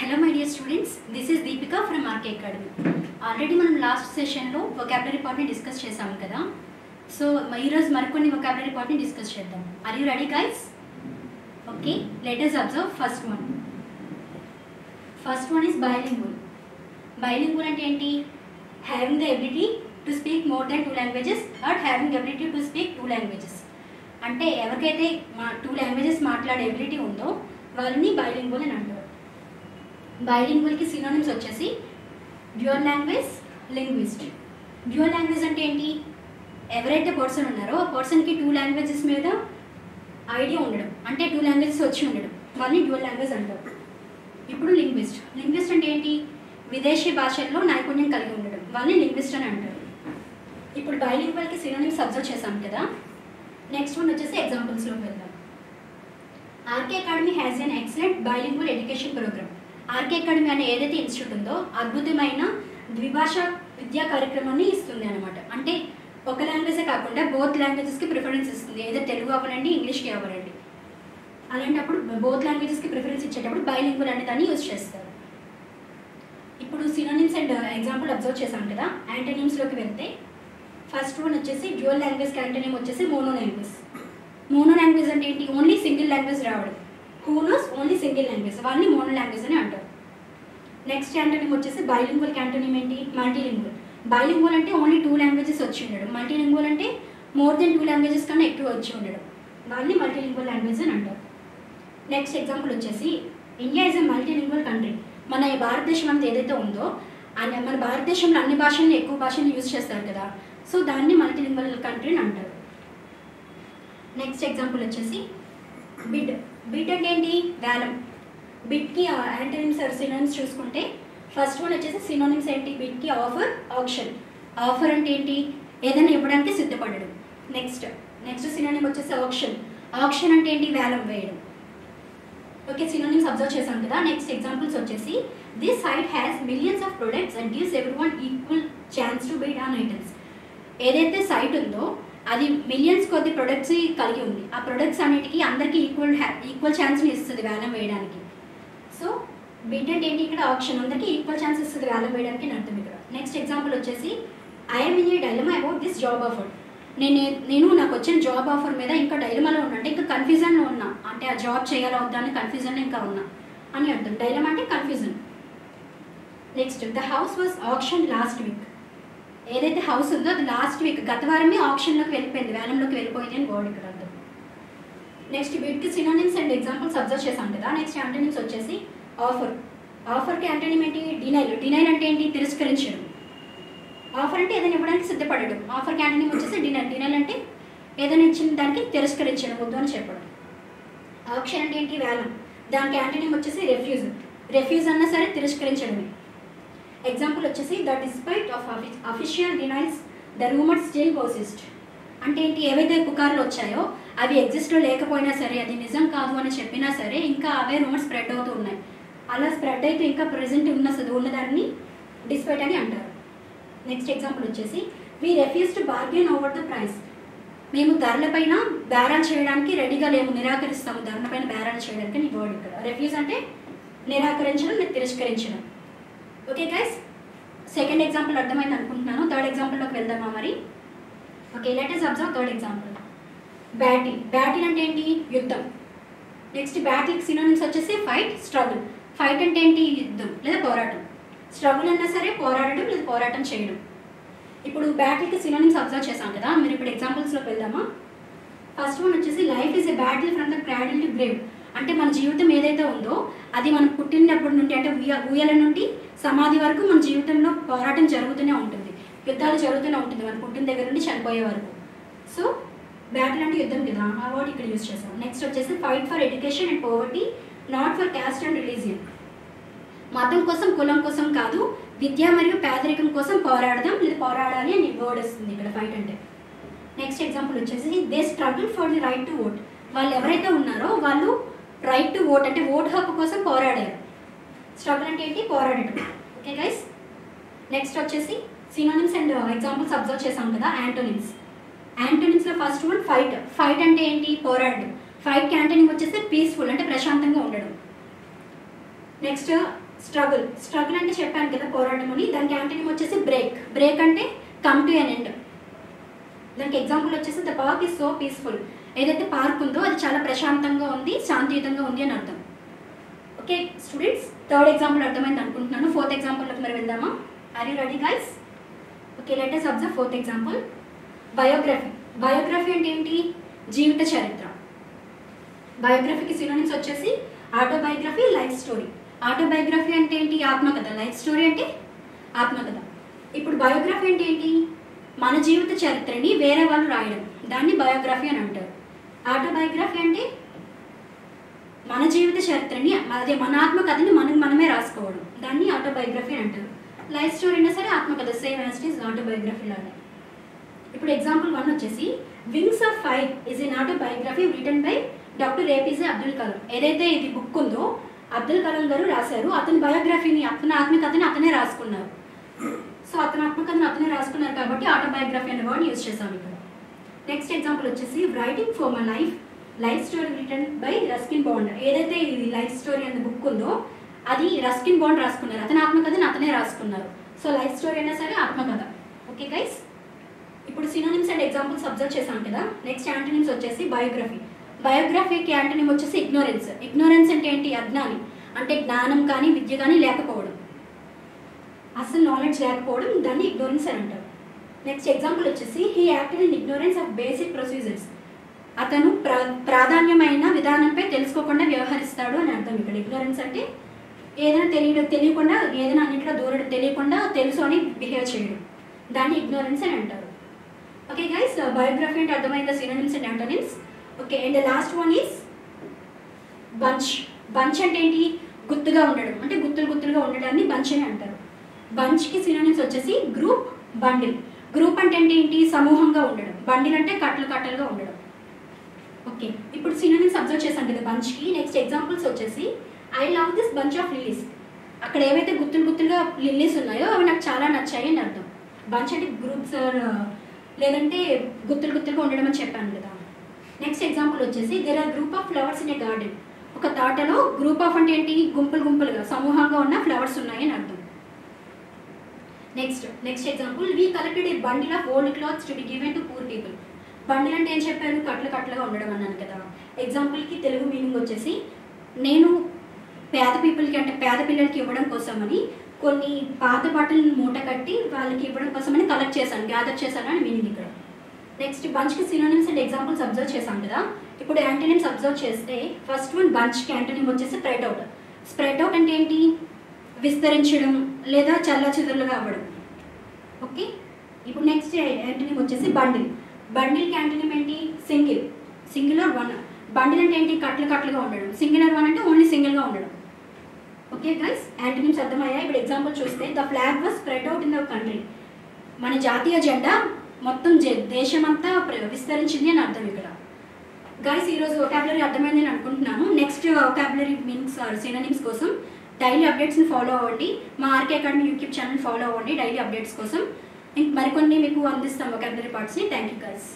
Hello my dear students, this is Deepika from RK Academy. Already మనం last సెషన్లో vocabulary part ని discuss చేసాం కదా. సో ఈరోజు మరికొన్ని vocabulary part ని డిస్కస్ చేద్దాం. Are you ready guys? Okay, let us observe first one. First one is bilingual. Bilingual అంటే ఏంటి? Having the ability to speak more than two languages or having the ability to speak two languages. అంటే ఎవరికైతే two languages మాట్లాడే ability ఉందో వాళ్ళని bilingual అని అంటారు. బైలింగ్వల్కి synonyms వచ్చేసి dual language, linguist. Dual language అంటే ఏంటి? ఎవరైతే పర్సన్ ఉన్నారో ఆ పర్సన్కి టూ లాంగ్వేజెస్ మీద ఐడియా ఉండడం, అంటే టూ లాంగ్వేజెస్ వచ్చి ఉండడం, వాళ్ళని డ్యూయల్ లాంగ్వేజ్ అంటారు. ఇప్పుడు లింగ్విస్ట్. లింగ్విస్ట్ అంటే ఏంటి? విదేశీ భాషల్లో నైపుణ్యం కలిగి ఉండడం, వాళ్ళని లింగ్విస్ట్ అని అంటారు. ఇప్పుడు బైలింగ్వల్కి సినోనిమ్స్ అబ్జర్వ్ చేసాం కదా. నెక్స్ట్ వన్ వచ్చేసి ఎగ్జాంపుల్స్లోకి వెళ్దాం. RK Academy has an excellent bilingual education program. RK Academy అనే ఏదైతే ఇన్స్టిట్యూట్ ఉందో అద్భుతమైన ద్విభాషా విద్యా కార్యక్రమాన్ని ఇస్తుంది అనమాట. అంటే ఒక లాంగ్వేజే కాకుండా బోత్ లాంగ్వేజెస్కి ప్రిఫరెన్స్ ఇస్తుంది. ఏదో తెలుగు అవ్వనండి, ఇంగ్లీష్కి అవ్వనండి. అలాంటప్పుడు బోత్ లాంగ్వేజెస్కి ప్రిఫరెన్స్ ఇచ్చేటప్పుడు బైలింగ్వల్ అనే దాన్ని యూజ్ చేస్తారు. ఇప్పుడు సినోనిమ్స్ అండ్ ఎగ్జాంపుల్ అబ్జర్వ్ చేశాం కదా. యాంటోనిమ్స్లోకి వెళ్తే ఫస్ట్ వన్ వచ్చేసి డ్యూయల్ లాంగ్వేజ్కి యాంటోనిమ్ వచ్చేసి మోనో లాంగ్వేజ్. మోనో లాంగ్వేజ్ అంటే ఏంటి? ఓన్లీ సింగిల్ లాంగ్వేజ్ రావడం. Who knows only single language, వాళ్ళని మోనో లాంగ్వేజ్ అని అంటారు. నెక్స్ట్ యాంటోనిమ్ వచ్చేసి బైలింగ్వల్కి యాంటోనిమ్ ఏంటి? మల్టీలింగ్వల్. బైలింగ్వల్ అంటే ఓన్లీ టూ లాంగ్వేజెస్ వచ్చి ఉండడం. మల్టీలింగ్వల్ అంటే మోర్ దెన్ టూ లాంగ్వేజెస్ కన్నా ఎక్కువ వచ్చి ఉండడం, వాళ్ళని మల్టీలింగ్వల్ లాంగ్వేజ్ అని అంటారు. నెక్స్ట్ ఎగ్జాంపుల్ వచ్చేసి India is a multilingual country. మన భారతదేశం అంతా ఏదైతే ఉందో మన భారతదేశంలో అన్ని భాషల్ని ఎక్కువ భాషల్ని యూజ్ చేస్తారు కదా. సో దాన్ని మల్టీలింగ్వల్ కంట్రీ అని అంటారు. నెక్స్ట్ ఎగ్జాంపుల్ వచ్చేసి బిడ్. బిడ్ అంటే ఏంటి? వేలం. బిడ్కి యాంటోనిమ్స్ సినోనిమ్స్ చూసుకుంటే ఫస్ట్ వన్ వచ్చేసి సినోనిమ్స్ ఏంటి? బిడ్కి ఆఫర్, ఆప్షన్. ఆఫర్ అంటే ఏంటి? ఏదైనా ఇవ్వడానికి సిద్ధపడడం. నెక్స్ట్ సినోనిమ్ వచ్చేసి ఆప్షన్. ఆప్షన్ అంటే ఏంటి? వేలం వేయడం. ఓకే, సినోనిమ్స్ అబ్జర్వ్ చేశాం కదా. నెక్స్ట్ ఎగ్జాంపుల్స్ వచ్చేసి this site has millions of products and gives everyone equal chance to bid on items. ఏదైతే సైట్ ఉందో అది మిలియన్స్ కొద్ది ప్రొడక్ట్స్ కలిగి ఉంది. ఆ ప్రొడక్ట్స్ అన్నిటికీ అందరికీ ఈక్వల్ ఛాన్స్ని ఇస్తుంది వేలం వేయడానికి. సో బిడ్ అంటే ఏంటి? ఇక్కడ ఆప్షన్, అందరికీ ఈక్వల్ ఛాన్స్ ఇస్తుంది వేలం వేయడానికి అని అర్థం ఇక్కడ. నెక్స్ట్ ఎగ్జాంపుల్ వచ్చేసి I'm in a dilemma about this job offer. నేను నాకు వచ్చిన జాబ్ ఆఫర్ మీద ఇంకా డైలమాలో ఉన్నా, అంటే ఇంకా కన్ఫ్యూజన్లో ఉన్నా, అంటే ఆ జాబ్ చేయాలా వద్దా అని కన్ఫ్యూజన్లో ఇంకా ఉన్నా అని అర్థం. డైలమా అంటే confusion. Next the house was option last week. ఏదైతే హౌస్ ఉందో అది లాస్ట్ వీక్, గత వారమే ఆప్షన్లోకి వెళ్ళిపోయింది, వేలంలోకి వెళ్ళిపోయింది అని వర్డ్ ఇక్కడ అర్థం. నెక్స్ట్ బిడ్కి సినోనిమ్స్ అండ్ ఎగ్జాంపుల్స్ అబ్జర్వ్ చేసాం కదా. నెక్స్ట్ యాంటోనిమ్స్ వచ్చేసి ఆఫర్. ఆఫర్కి యాంటోనిమ్ ఏంటి? డినైల్. డినైల్ అంటే ఏంటి? తిరస్కరించడం. ఆఫర్ అంటే ఏదైనా ఇవ్వడానికి సిద్ధపడడం. ఆఫర్కి యాంటోనిమ్ వచ్చేసి డినైల్. డినైల్ అంటే ఏదైనా ఇచ్చిన దానికి తిరస్కరించడం, వద్దు అని చెప్పడం. ఆప్షన్ అంటే ఏంటి? వేలం. దానికి యాంటోనిమ్ వచ్చేసి రెఫ్యూజ్. రెఫ్యూజ్ అన్నా సరే తిరస్కరించడమే. ఎగ్జాంపుల్ వచ్చేసి the despite of official denials the rumours still persist. అంటే ఏంటి? ఏవైతే పుకార్లు వచ్చాయో అవి ఎగ్జిస్ట్లో లేకపోయినా సరే, అది నిజం కాదు అని చెప్పినా సరే ఇంకా అవే రూమర్స్ స్ప్రెడ్ అవుతూ ఉన్నాయి. అలా స్ప్రెడ్ అయితే ఇంకా ప్రజెంట్ ఉన్నదాన్ని డిస్పైట్ అని అంటారు. నెక్స్ట్ ఎగ్జాంపుల్ వచ్చేసి we refuse to bargain over the price. మేము ధరలపైన బేరాలు చేయడానికి రెడీగా లేము, నిరాకరిస్తాము ధరలపైన బేరాలు చేయడానికి అని వర్డ్ ఇక్కడ. రెఫ్యూజ్ అంటే నిరాకరించడం, తిరస్కరించడం. ఓకే గైస్, సెకండ్ ఎగ్జాంపుల్ అర్థమైంది అనుకుంటున్నాను. థర్డ్ ఎగ్జాంపుల్లోకి వెళ్దామా మరి? Okay, let us observe third example. Battle. Battle అంటే ఏంటి? యుద్ధం. నెక్స్ట్ బ్యాటిల్కి సినోనిమ్స్ వచ్చేసి ఫైట్, స్ట్రగుల్. ఫైట్ అంటే ఏంటి? యుద్ధం లేదా పోరాటం. స్ట్రగుల్ అన్నా సరే పోరాడడం లేదా పోరాటం చేయడం. ఇప్పుడు బ్యాటిల్కి సినోనిమ్స్ అబ్జర్వ్ చేశాం కదా. మీరు ఇప్పుడు ఎగ్జాంపుల్స్లోకి వెళ్దామా? ఫస్ట్ వన్ వచ్చేసి life is a battle from the cradle to grave. అంటే మన జీవితం ఏదైతే ఉందో అది మనం పుట్టినప్పటి నుండి, అంటే ఊయల నుండి సమాధి వరకు మన జీవితంలో పోరాటం జరుగుతూనే ఉంటుంది, యుద్ధాలు జరుగుతూనే ఉంటుంది మన పుట్టిన దగ్గర నుండి చనిపోయే వరకు. సో బ్యాటిల్ అంటే యుద్ధం కదా, ఆ వర్డ్ ఇక్కడ యూజ్ చేస్తాం. నెక్స్ట్ వచ్చేసి fight for education and poverty, not for caste and religion. మతం కోసం, కులం కోసం కాదు, విద్య మరియు పేదరికం కోసం పోరాడదాం లేదా పోరాడాలి అని వర్డ్ వస్తుంది ఇక్కడ ఫైట్ అంటే. నెక్స్ట్ ఎగ్జాంపుల్ వచ్చేసి they struggle for the right to vote. వాళ్ళు ఎవరైతే ఉన్నారో వాళ్ళు రైట్ టు ఓట్ అంటే ఓటు హక్కు కోసం పోరాడారు. స్ట్రగుల్ అంటే ఏంటి? పోరాడటం. ఓకే గైస్, నెక్స్ట్ వచ్చేసి సినోనిమ్స్ అండ్ ఎగ్జాంపుల్స్ అబ్జర్వ్ చేసాం కదా. యాంటోనిమ్స్. యాంటోనిమ్స్లో ఫస్ట్ వన్ ఫైట్. ఫైట్ అంటే ఏంటి? పోరాడడం. ఫైట్కి యాంటోనిమ్ వచ్చేసి పీస్ఫుల్ అంటే ప్రశాంతంగా ఉండడం. నెక్స్ట్ స్ట్రగుల్ అంటే చెప్పాను కదా పోరాటం అని. దానికి యాంటోనిమ్ వచ్చేసి బ్రేక్ అంటే కమ్ టు ఎన్ ఎండ్. దానికి ఎగ్జాంపుల్ వచ్చేసి the park is so peaceful. ఏదైతే పార్క్ ఉందో అది చాలా ప్రశాంతంగా ఉంది, శాంతియుతంగా ఉంది అని అర్థం. ఓకే స్టూడెంట్స్, థర్డ్ ఎగ్జాంపుల్ అర్థమైంది అనుకుంటున్నాను. ఫోర్త్ ఎగ్జాంపుల్లోకి మరి వెళ్దామా? Are you ready guys? Okay, let us observe fourth example. Biography అంటే ఏంటి? జీవిత చరిత్ర. బయోగ్రఫీకి సినోనిమ్స్ వచ్చేసి ఆటోబయోగ్రఫీ, లైఫ్ స్టోరీ. ఆటోబయోగ్రఫీ అంటే ఏంటి? ఆత్మకథ. లైఫ్ స్టోరీ అంటే ఆత్మకథ. ఇప్పుడు బయోగ్రఫీ అంటే ఏంటి? మన జీవిత చరిత్రని వేరే వాళ్ళు రాయడం, దాన్ని బయోగ్రఫీ అని అంటారు. ఆటోబయోగ్రఫీ అంటే మన జీవిత చరిత్రని, అదే మన ఆత్మకథని మనమే రాసుకోవడం, దాన్ని ఆటోబయోగ్రఫీ అని అంటారు. లైఫ్ స్టోరీ అయినా సరే ఆత్మకథ, same as it is autobiography లాగా. ఇప్పుడు ఎగ్జాంపుల్ 1 వచ్చేసి wings of fire is an autobiography written by doctor APJ Abdul Kalam. ఏదైతే ఇది బుక్ ఉందో అబ్దుల్ కలాం గారు రాశారు. అతని బయోగ్రఫీని, అతని ఆత్మకథని అతనే రాసుకున్నారు. సో అతని ఆత్మకథని అతనే రాసుకున్నారు కాబట్టి ఆటోబయోగ్రఫీ అనే వర్డ్ యూజ్ చేసాం ఇక్కడ. నెక్స్ట్ ఎగ్జాంపుల్ వచ్చేసి writing for my life story written by Ruskin bond. ఏదైతే ఇది లైఫ్ స్టోరీ అనే బుక్ ఉందో అది రస్కిన్ బాండ్ రాసుకున్నారు. అతని ఆత్మకథని అతనే రాసుకున్నారు. సో లైఫ్ స్టోరీ అయినా సరే ఆత్మకథ. ఓకే గైస్, ఇప్పుడు సినోనిమ్స్ అండ్ ఎగ్జాంపుల్స్ అబ్జర్వ్ చేసాం కదా. నెక్స్ట్ యాంటోనిమ్స్ వచ్చేసి బయోగ్రఫీకి యాంటోనిమ్ వచ్చేసి ఇగ్నోరెన్స్ అంటే ఏంటి? అజ్ఞాని. అంటే జ్ఞానం కానీ విద్య కానీ లేకపోవడం, అసలు నాలెడ్జ్ లేకపోవడం, దాన్ని ఇగ్నోరెన్స్ అని అంటారు. నెక్స్ట్ ఎగ్జాంపుల్ వచ్చేసి he acted in ignorance of basic procedures. అతను ప్రాధాన్యమైన విధానంపై తెలుసుకోకుండా వ్యవహరిస్తాడు అని అర్థం. ఇక్కడ ఇగ్నోరెన్స్ అంటే ఏదైనా తెలియకుండా, ఏదైనా అన్నింటిలో తెలియకుండా తెలుసు అని బిహేవ్ చేయడం, దాన్ని ఇగ్నోరెన్స్ అని అంటారు. ఓకే గైస్, బయోగ్రఫీ అంటే అర్థమైందా? Synonyms and antonyms. Okay, and the last one is bunch అంటే ఏంటి? గుత్తుగా ఉండడం, అంటే గుత్తులుగా ఉండడాన్ని బంచ్ అని అంటారు. బంచ్కి సినోనిమ్స్ వచ్చేసి గ్రూప్, బండిల్. గ్రూప్ అంటే ఏంటి? సమూహంగా ఉండడం. బండిల్ అంటే కట్టలుగా ఉండడం. ఓకే, ఇప్పుడు సినోనిమ్స్ అబ్జర్వ్ చేశాం కదా బంచ్కి. నెక్స్ట్ ఎగ్జాంపుల్స్ వచ్చేసి I love this bunch of lilies. అక్కడ ఏవైతే గుత్తులుగా లిల్లీస్ ఉన్నాయో అవి నాకు చాలా నచ్చాయి అని అర్థం. బంచ్ అంటే గ్రూప్స్ లేదంటే గుత్తులుగా ఉండడం అని చెప్పాను కదా. నెక్స్ట్ ఎగ్జాంపుల్ వచ్చేసి there are group of flowers in a garden. ఒక తోటలో గ్రూప్ ఆఫ్ అంటే ఏంటి? గుంపులుగా సమూహంగా ఉన్న ఫ్లవర్స్ ఉన్నాయి అని అర్థం. Next example we collected A bundle of old clothes to be given to poor people. Bundle అంటే ఏం చెప్పారు? కట్టలుగా ఉండడం అన్నాను కదా. ఎగ్జాంపుల్కి తెలుగు మీనింగ్ వచ్చేసి నేను పేద పీపుల్కి, అంటే పేద పిల్లలకి ఇవ్వడం కోసమని కొన్ని పాత బట్టలను మూట కట్టి వాళ్ళకి ఇవ్వడం కోసమని కలెక్ట్ చేశాను, గ్యాదర్ చేశాను అని మీనింగ్ ఇక్కడ. నెక్స్ట్ బంచ్కి సినోనిమ్స్ అండ్ ఎగ్జాంపుల్స్ అబ్జర్వ్ చేశాం కదా. ఇప్పుడు యాంటోనిమ్స్ అబ్జర్వ్ చేస్తే ఫస్ట్ వన్ బంచ్కి యాంటోనిమ్ వచ్చేసి స్ప్రెడ్ అవుట్ అంటే ఏంటి? విస్తరించడం లేదా చెల్లాచెదురులుగా అవ్వడం. ఓకే, ఇప్పుడు నెక్స్ట్ యాంటోనిమ్ వచ్చేసి బండిల్కి యాంటోనిమ్ ఏంటి? Singular one. బండిల్ అంటే ఏంటి? కట్టలుగా ఉండడం. సింగులర్ వన్ అంటే ఓన్లీ సింగిల్గా ఉండడం. ఓకే గైస్, యాంటోనిమ్స్ అర్థమయ్యాయి. ఇప్పుడు ఎగ్జాంపుల్ చూస్తే the flag was spread out in the country. మన జాతీయ జెండా మొత్తం దేశమంతా విస్తరించింది అని అర్థం ఇక్కడ. గైస్, ఈరోజు వొకాబులరీ అర్థమైంది అని అనుకుంటున్నాను. నెక్స్ట్ వొకాబులరీ మీనింగ్స్ సినోనిమ్స్ కోసం డైలీ అప్డేట్స్ని ఫాలో అవ్వండి. మా RK Academy YouTube channel follow అవ్వండి డైలీ అప్డేట్స్ కోసం. మరికొన్ని మీకు అందిస్తాం వొకాబులరీ పార్ట్స్ని. Thank you guys.